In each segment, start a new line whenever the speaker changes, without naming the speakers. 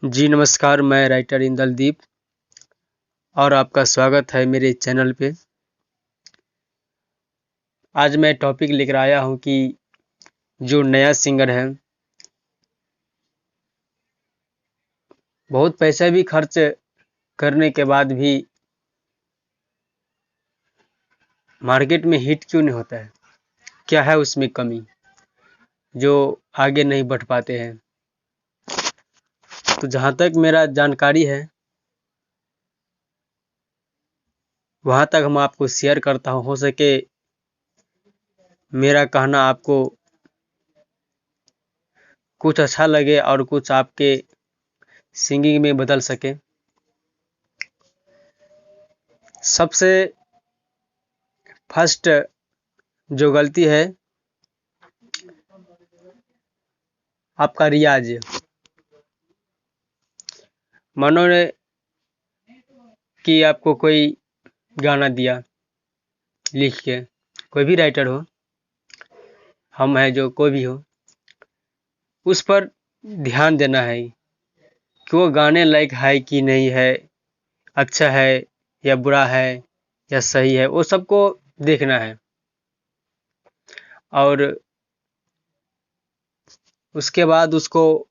जी नमस्कार, मैं राइटर इंदलदीप और आपका स्वागत है मेरे चैनल पे। आज मैं टॉपिक लेकर आया हूँ कि जो नया सिंगर है, बहुत पैसा भी खर्च करने के बाद भी मार्केट में हिट क्यों नहीं होता है? क्या है उसमें कमी जो आगे नहीं बढ़ पाते हैं? तो जहाँ तक मेरा जानकारी है, वहाँ तक हम आपको शेयर करता हूँ। हो सके मेरा कहना आपको कुछ अच्छा लगे और कुछ आपके सिंगिंग में बदल सके। सबसे फर्स्ट जो गलती है आपका रियाज। मानो ने कि आपको कोई गाना दिया लिख के, कोई भी राइटर हो, हम हैं जो कोई भी हो, उस पर ध्यान देना है कि वो गाने लायक है कि नहीं है, अच्छा है या बुरा है या सही है, वो सबको देखना है। और उसके बाद उसको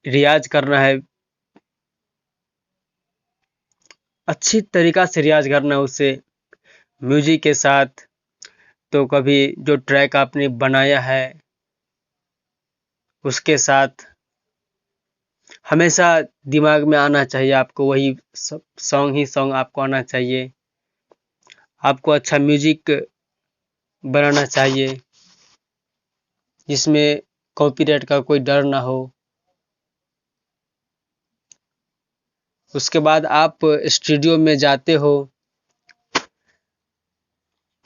रियाज करना है, अच्छी तरीका से रियाज करना है उससे, म्यूजिक के साथ। तो कभी जो ट्रैक आपने बनाया है उसके साथ हमेशा दिमाग में आना चाहिए आपको, वही सॉन्ग आपको आना चाहिए। आपको अच्छा म्यूजिक बनाना चाहिए जिसमें कॉपीराइट का कोई डर ना हो। उसके बाद आप स्टूडियो में जाते हो,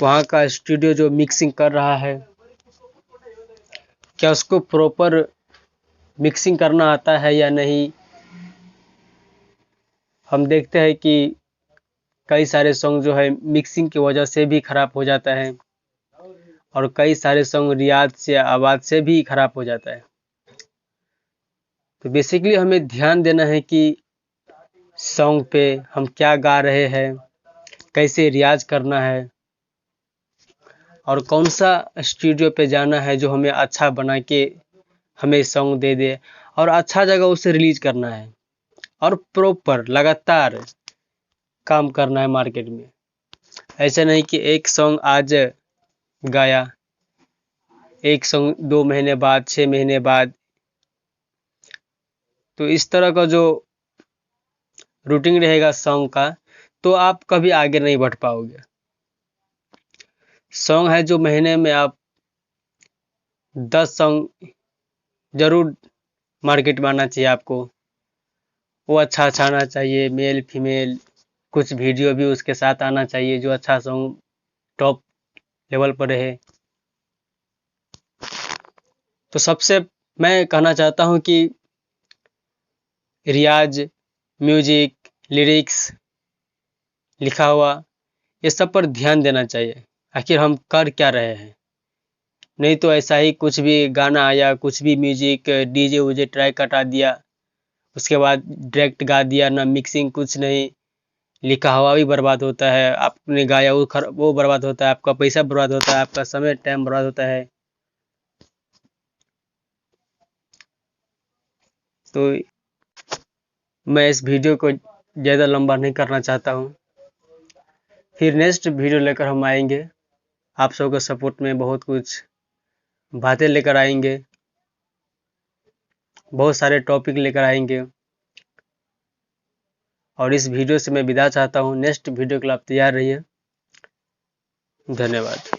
वहाँ का स्टूडियो जो मिक्सिंग कर रहा है, क्या उसको प्रॉपर मिक्सिंग करना आता है या नहीं। हम देखते हैं कि कई सारे सॉन्ग जो है मिक्सिंग की वजह से भी खराब हो जाता है और कई सारे सॉन्ग रियाज से, आवाज़ से भी खराब हो जाता है। तो बेसिकली हमें ध्यान देना है कि सॉन्ग पे हम क्या गा रहे हैं, कैसे रियाज करना है और कौन सा स्टूडियो पे जाना है जो हमें अच्छा बना के हमें सॉन्ग दे दे, और अच्छा जगह उसे रिलीज करना है और प्रॉपर लगातार काम करना है मार्केट में। ऐसा नहीं कि एक सॉन्ग आज गाया, एक सॉन्ग 2 महीने बाद, 6 महीने बाद। तो इस तरह का जो रूटीन रहेगा सॉन्ग का, तो आप कभी आगे नहीं बढ़ पाओगे। सॉन्ग है जो महीने में आप 10 सॉन्ग जरूर मार्केट में आना चाहिए आपको। वो अच्छा आना चाहिए, मेल फीमेल, कुछ वीडियो भी उसके साथ आना चाहिए जो अच्छा सॉन्ग टॉप लेवल पर रहे। तो सबसे मैं कहना चाहता हूँ कि रियाज, म्यूजिक, लिरिक्स, लिखा हुआ, ये सब पर ध्यान देना चाहिए। आखिर हम कर क्या रहे हैं? नहीं तो ऐसा ही कुछ भी गाना आया, कुछ भी म्यूजिक डीजे उजे ट्रैक कटा दिया, उसके बाद डायरेक्ट गा दिया, ना मिक्सिंग कुछ नहीं। लिखा हुआ भी बर्बाद होता है, आपने गाया वो बर्बाद होता है, आपका पैसा बर्बाद होता है, आपका समय टाइम बर्बाद होता है। तो मैं इस वीडियो को ज़्यादा लंबा नहीं करना चाहता हूँ। फिर नेक्स्ट वीडियो लेकर हम आएंगे, आप सबके सपोर्ट में बहुत कुछ बातें लेकर आएंगे, बहुत सारे टॉपिक लेकर आएंगे। और इस वीडियो से मैं विदा चाहता हूँ। नेक्स्ट वीडियो के लिए आप तैयार रहिए। धन्यवाद।